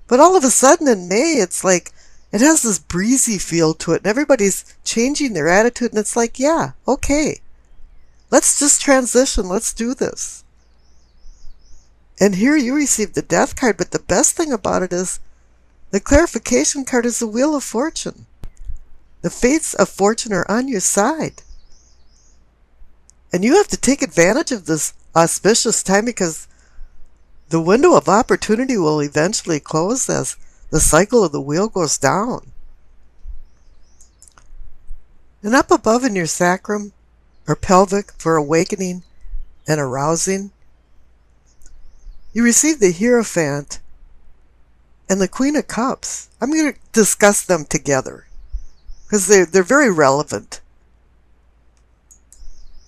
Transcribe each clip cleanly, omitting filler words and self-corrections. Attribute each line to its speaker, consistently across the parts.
Speaker 1: But all of a sudden in May, it's like it has this breezy feel to it, and everybody's changing their attitude, and it's like, yeah, okay, let's just transition, let's do this. And here you receive the Death card, but the best thing about it is the clarification card is the Wheel of Fortune. The fates of fortune are on your side. And you have to take advantage of this auspicious time, because the window of opportunity will eventually close as the cycle of the wheel goes down. And up above in your sacrum, or pelvic, for awakening and arousing, you receive the Hierophant and the Queen of Cups. I'm going to discuss them together because they're very relevant.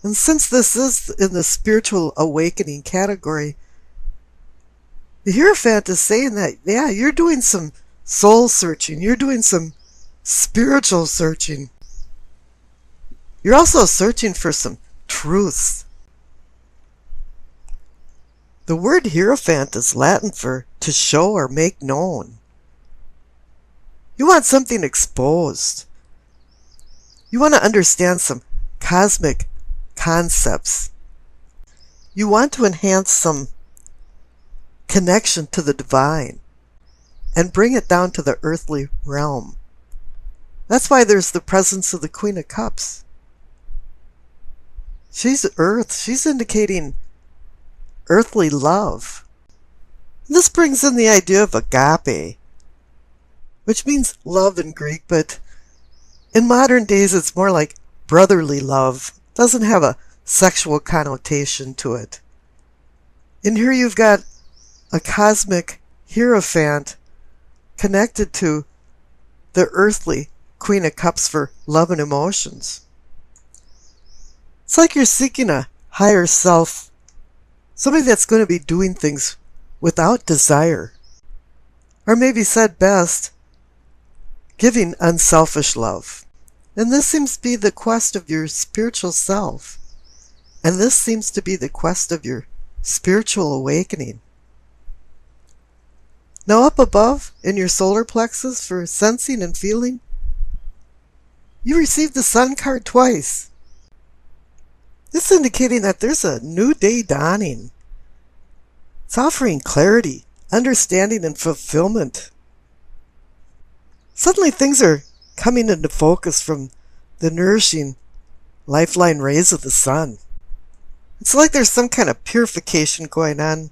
Speaker 1: And since this is in the spiritual awakening category, the Hierophant is saying that, yeah, you're doing some soul searching. You're doing some spiritual searching. You're also searching for some truths. The word Hierophant is Latin for to show or make known. You want something exposed. You want to understand some cosmic concepts. You want to enhance some connection to the divine and bring it down to the earthly realm. That's why there's the presence of the Queen of Cups. She's earth. She's indicating earthly love. This brings in the idea of agape, which means love in Greek, but in modern days it's more like brotherly love. It doesn't have a sexual connotation to it. And here you've got a cosmic Hierophant connected to the earthly Queen of Cups for love and emotions. It's like you're seeking a higher self, somebody that's going to be doing things without desire. Or maybe said best, giving unselfish love. And this seems to be the quest of your spiritual self. And this seems to be the quest of your spiritual awakening. Now up above, in your solar plexus for sensing and feeling, you receive the Sun card twice. This indicating that there's a new day dawning. It's offering clarity, understanding, and fulfillment. Suddenly things are coming into focus from the nourishing lifeline rays of the sun. It's like there's some kind of purification going on.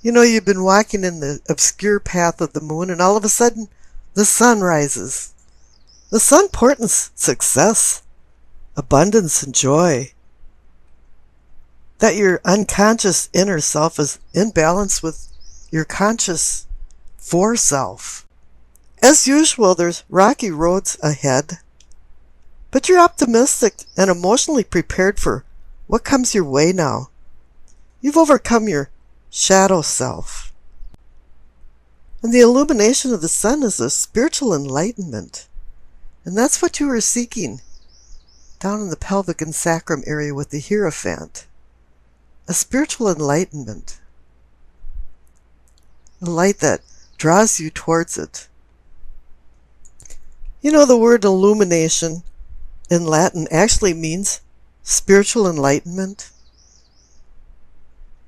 Speaker 1: You know, you've been walking in the obscure path of the moon, and all of a sudden the sun rises. The sun portends success, abundance, and joy. That your unconscious inner self is in balance with your conscious foreself. As usual, there's rocky roads ahead, but you're optimistic and emotionally prepared for what comes your way now. You've overcome your shadow self. And the illumination of the sun is a spiritual enlightenment. And that's what you were seeking down in the pelvic and sacrum area with the Hierophant. A spiritual enlightenment. A light that draws you towards it. You know, the word illumination in Latin actually means spiritual enlightenment.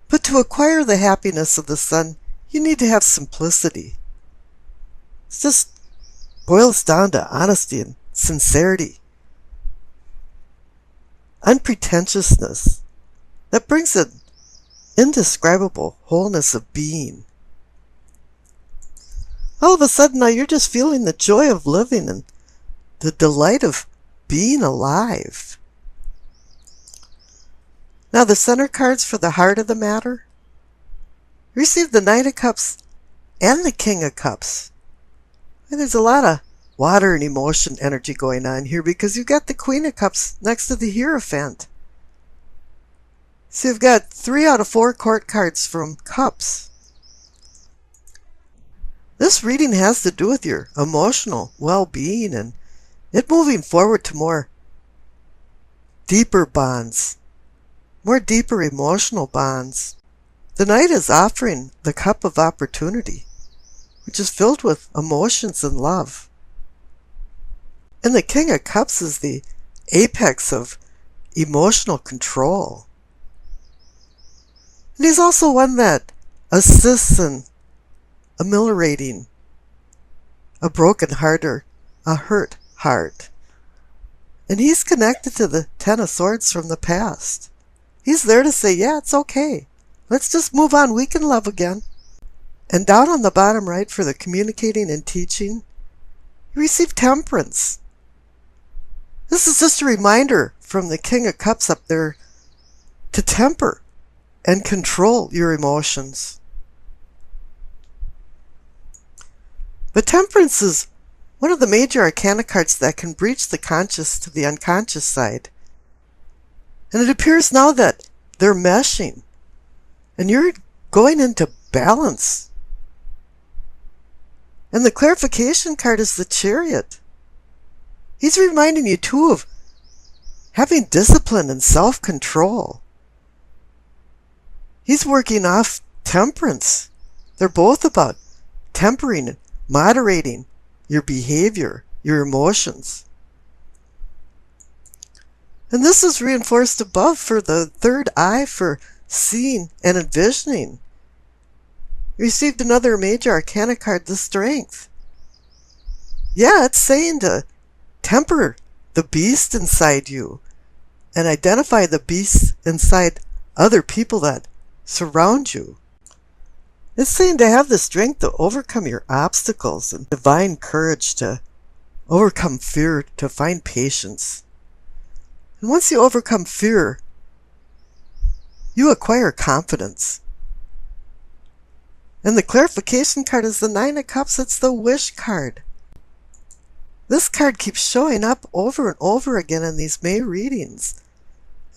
Speaker 1: But to acquire the happiness of the sun, you need to have simplicity. It just boils down to honesty and sincerity. Unpretentiousness. That brings an indescribable wholeness of being. All of a sudden now you're just feeling the joy of living and the delight of being alive. Now the center cards for the heart of the matter. Receive the Knight of Cups and the King of Cups. And there's a lot of water and emotion energy going on here because you've got the Queen of Cups next to the Hierophant. So you've got 3 out of 4 court cards from Cups. This reading has to do with your emotional well-being and it moving forward to more deeper bonds, more deeper emotional bonds. The Knight is offering the cup of opportunity. which is filled with emotions and love. And the King of Cups is the apex of emotional control. And he's also one that assists in ameliorating a broken heart or a hurt heart. And he's connected to the Ten of Swords from the past. He's there to say, yeah, it's okay. Let's just move on. We can love again. And down on the bottom right for the communicating and teaching, you receive Temperance. This is just a reminder from the King of Cups up there to temper and control your emotions. But Temperance is one of the major arcana cards that can breach the conscious to the unconscious side. And it appears now that they're meshing. And you're going into balance. And the clarification card is the Chariot. He's reminding you too of having discipline and self-control. He's working off temperance. They're both about tempering and moderating your behavior, your emotions. And this is reinforced above for the third eye for seeing and envisioning. You received another major arcana card, the Strength. Yeah, it's saying to temper the beast inside you and identify the beast inside other people that surround you. It's saying to have the strength to overcome your obstacles and divine courage to overcome fear, to find patience. And once you overcome fear, you acquire confidence. And the clarification card is the Nine of Cups. It's the Wish card. This card keeps showing up over and over again in these May readings.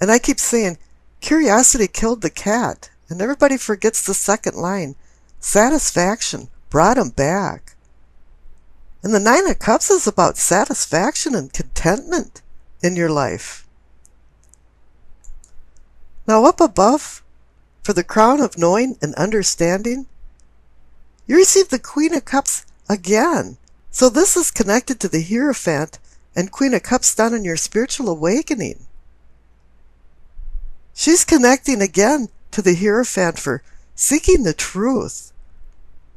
Speaker 1: And I keep saying, curiosity killed the cat. And everybody forgets the second line. Satisfaction brought him back. And the Nine of Cups is about satisfaction and contentment in your life. Now up above, for the crown of knowing and understanding, you receive the Queen of Cups again. So this is connected to the Hierophant and Queen of Cups down in your spiritual awakening. She's connecting again to the Hierophant for seeking the truth,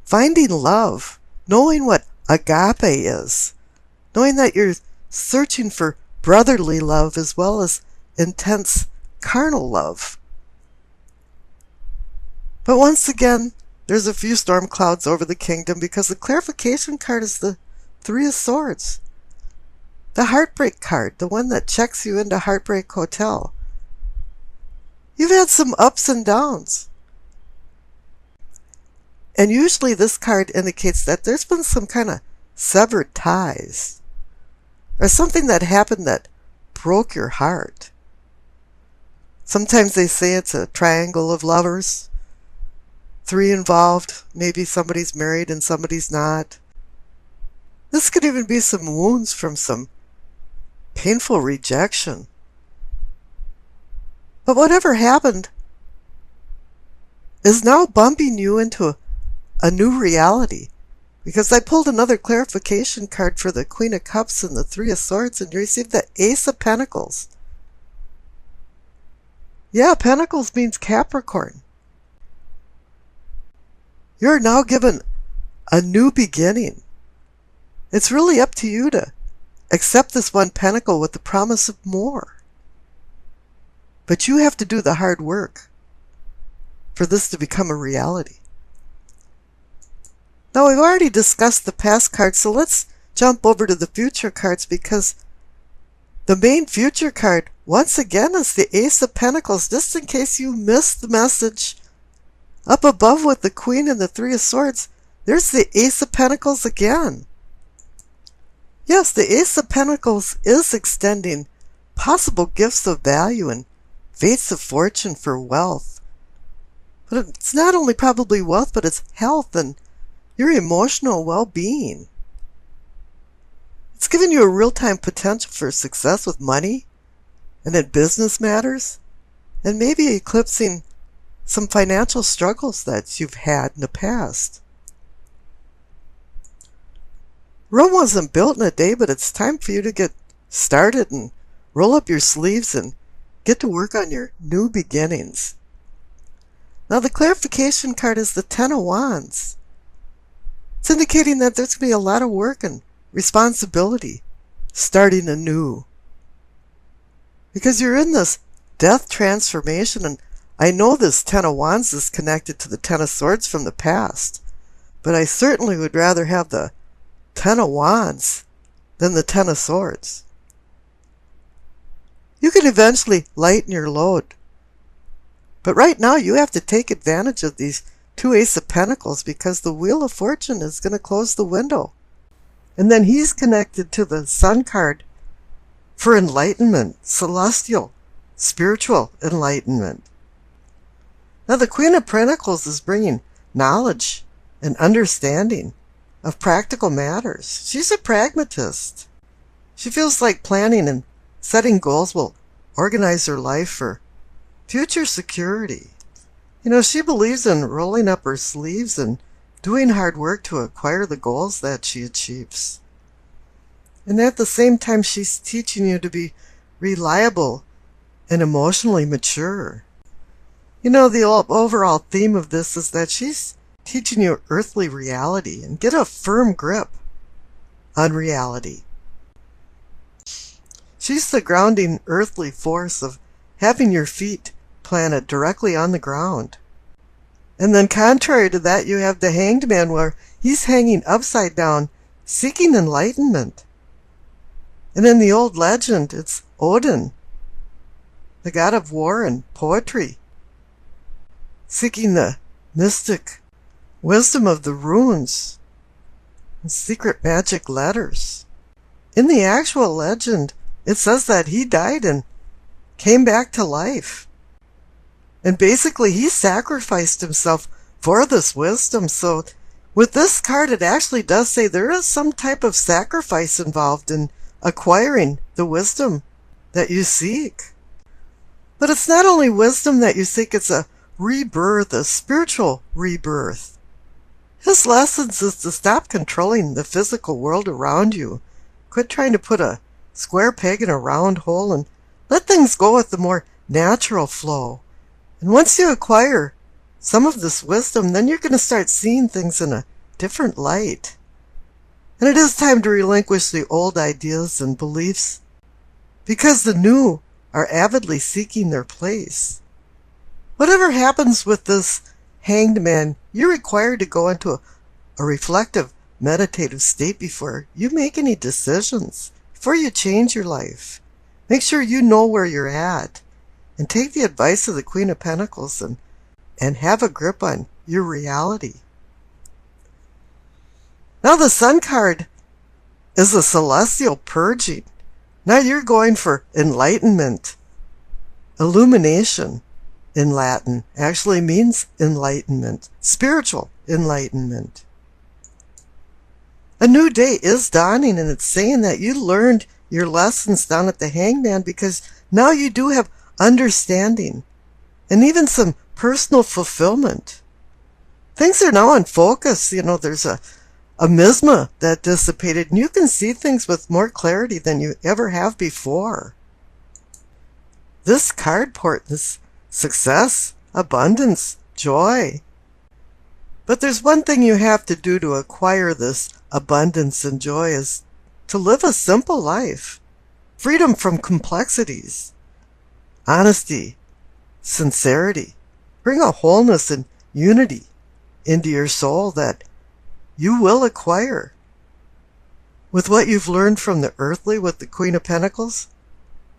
Speaker 1: finding love, knowing what agape is, knowing that you're searching for brotherly love as well as intense carnal love. But once again, there's a few storm clouds over the kingdom because the clarification card is the Three of Swords. The Heartbreak card, the one that checks you into Heartbreak Hotel. You've had some ups and downs. And usually this card indicates that there's been some kind of severed ties. Or something that happened that broke your heart. Sometimes they say it's a triangle of lovers. 3 involved. Maybe somebody's married and somebody's not. This could even be some wounds from some painful rejection. But whatever happened is now bumping you into a new reality. Because I pulled another clarification card for the Queen of Cups and the Three of Swords and you received the Ace of Pentacles. Yeah, Pentacles means Capricorn. You're now given a new beginning. It's really up to you to accept this one pentacle with the promise of more. But you have to do the hard work for this to become a reality. Now, we've already discussed the past cards, so let's jump over to the future cards because the main future card, once again, is the Ace of Pentacles, just in case you missed the message. Up above with the Queen and the Three of Swords, there's the Ace of Pentacles again. Yes, the Ace of Pentacles is extending possible gifts of value and fates of fortune for wealth. But it's not only probably wealth, but it's health and your emotional well-being. It's giving you a real-time potential for success with money and in business matters, and maybe eclipsing some financial struggles that you've had in the past. Rome wasn't built in a day, but it's time for you to get started and roll up your sleeves and get to work on your new beginnings. Now the clarification card is the Ten of Wands. It's indicating that there's going to be a lot of work and responsibility starting anew. Because you're in this death transformation, and I know this Ten of Wands is connected to the Ten of Swords from the past, but I certainly would rather have the Ten of Wands than the Ten of Swords. You can eventually lighten your load, but right now you have to take advantage of these two Ace of Pentacles, because the Wheel of Fortune is going to close the window. And then he's connected to the Sun card for enlightenment, celestial, spiritual enlightenment. Now the Queen of Pentacles is bringing knowledge and understanding of practical matters. She's a pragmatist. She feels like planning and setting goals will organize her life for future security. You know, she believes in rolling up her sleeves and doing hard work to acquire the goals that she achieves. And at the same time, she's teaching you to be reliable and emotionally mature. You know, the overall theme of this is that she's teaching you earthly reality and get a firm grip on reality. She's the grounding earthly force of having your feet planted directly on the ground. And then contrary to that, you have the Hanged Man, where he's hanging upside down, seeking enlightenment. And in the old legend, it's Odin, the god of war and poetry, seeking the mystic wisdom of the runes and secret magic letters. In the actual legend, it says that he died and came back to life. And basically, he sacrificed himself for this wisdom. So with this card, it actually does say there is some type of sacrifice involved in acquiring the wisdom that you seek. But it's not only wisdom that you seek, it's a rebirth, a spiritual rebirth. His lessons is to stop controlling the physical world around you. Quit trying to put a square peg in a round hole and let things go with the more natural flow. And once you acquire some of this wisdom, then you're going to start seeing things in a different light. And it is time to relinquish the old ideas and beliefs, because the new are avidly seeking their place. Whatever happens with this Hanged Man, you're required to go into a reflective, meditative state before you make any decisions, before you change your life. Make sure you know where you're at, and take the advice of the Queen of Pentacles and have a grip on your reality. Now the Sun card is a celestial purging. Now you're going for enlightenment. Illumination in Latin actually means enlightenment, spiritual enlightenment. A new day is dawning, and it's saying that you learned your lessons down at the Hangman, because now you do have understanding and even some personal fulfillment. Things are now in focus. You know, there's a miasma that dissipated, and you can see things with more clarity than you ever have before. This card portends success, abundance, joy. But there's one thing you have to do to acquire this abundance and joy, is to live a simple life. Freedom from complexities. Honesty, sincerity. Bring a wholeness and unity into your soul that you will acquire. With what you've learned from the earthly with the Queen of Pentacles,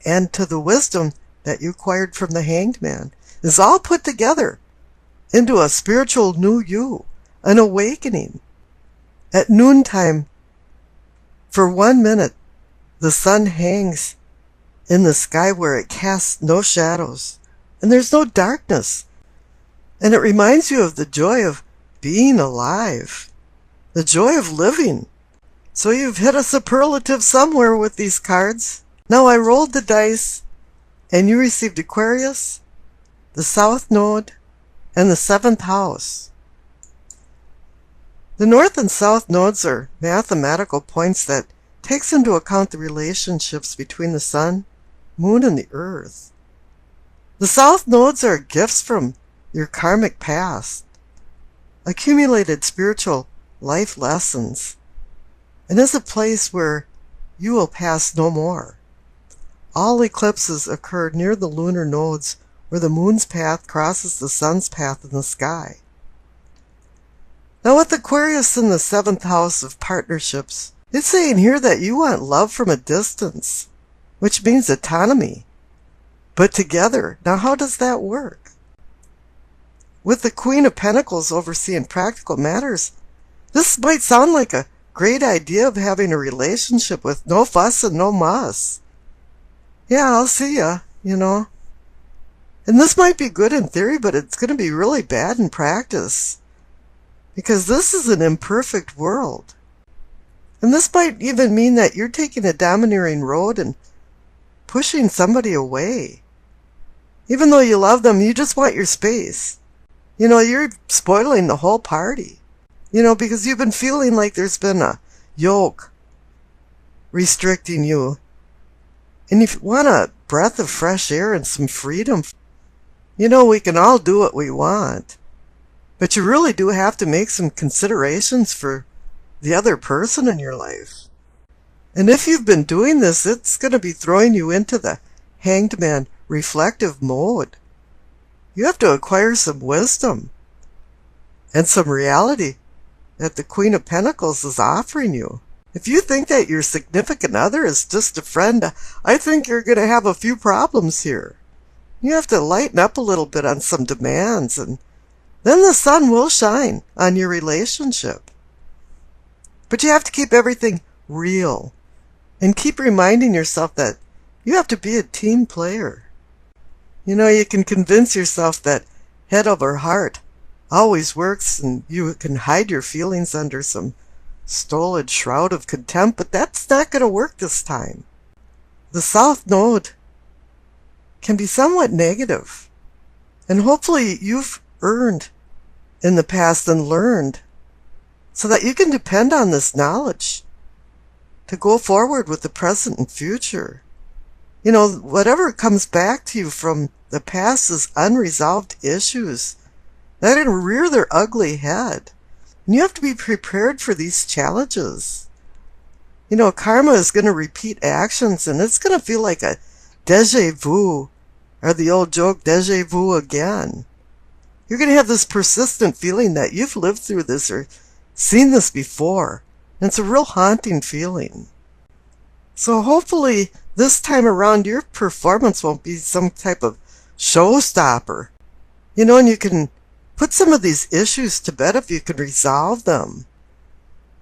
Speaker 1: and to the wisdom that you acquired from the Hanged Man, is all put together into a spiritual new you, an awakening. At noontime, for 1 minute, the sun hangs in the sky where it casts no shadows, and there's no darkness. And it reminds you of the joy of being alive, the joy of living. So you've hit a superlative somewhere with these cards. Now I rolled the dice, and you received Aquarius, the South Node, and the 7th house. The north and south nodes are mathematical points that takes into account the relationships between the sun, moon, and the earth. The south nodes are gifts from your karmic past, accumulated spiritual life lessons, and is a place where you will pass no more. All eclipses occur near the lunar nodes where the moon's path crosses the sun's path in the sky. Now with Aquarius in the 7th house of partnerships, it's saying here that you want love from a distance, which means autonomy, but together. Now how does that work? With the Queen of Pentacles overseeing practical matters, this might sound like a great idea of having a relationship with no fuss and no muss. Yeah, I'll see ya, And this might be good in theory, but it's going to be really bad in practice. Because this is an imperfect world. And this might even mean that you're taking a domineering road and pushing somebody away. Even though you love them, you just want your space. You're spoiling the whole party. Because you've been feeling like there's been a yoke restricting you. And if you want a breath of fresh air and some freedom, we can all do what we want. But you really do have to make some considerations for the other person in your life. And if you've been doing this, it's going to be throwing you into the hanged man reflective mode. You have to acquire some wisdom and some reality that the Queen of Pentacles is offering you. If you think that your significant other is just a friend, I think you're going to have a few problems here. You have to lighten up a little bit on some demands, and then the sun will shine on your relationship. But you have to keep everything real and keep reminding yourself that you have to be a team player. You can convince yourself that head over heart always works, and you can hide your feelings under some stolid shroud of contempt, but that's not going to work this time. The South Node can be somewhat negative, and hopefully you've earned in the past and learned so that you can depend on this knowledge to go forward with the present and future. Whatever comes back to you from the past is unresolved issues that are going to rear their ugly head. And you have to be prepared for these challenges. Karma is going to repeat actions, and it's going to feel like a déjà vu, or the old joke, déjà vu again. You're going to have this persistent feeling that you've lived through this or seen this before. And it's a real haunting feeling. So hopefully this time around your performance won't be some type of showstopper. And you can put some of these issues to bed if you can resolve them.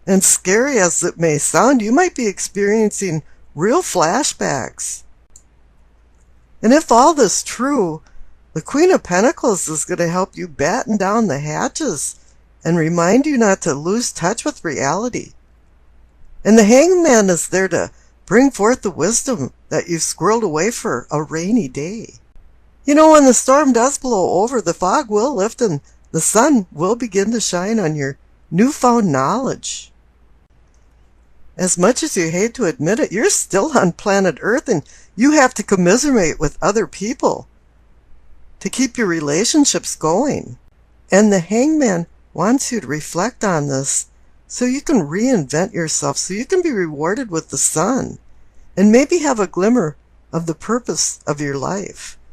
Speaker 1: And scary as it may sound, you might be experiencing real flashbacks. And if all this is true, the Queen of Pentacles is going to help you batten down the hatches and remind you not to lose touch with reality. And the Hangman is there to bring forth the wisdom that you've squirreled away for a rainy day. When the storm does blow over, the fog will lift and the sun will begin to shine on your newfound knowledge. As much as you hate to admit it, you're still on planet Earth, and you have to commiserate with other people to keep your relationships going. And the Hangman wants you to reflect on this so you can reinvent yourself, so you can be rewarded with the sun and maybe have a glimmer of the purpose of your life.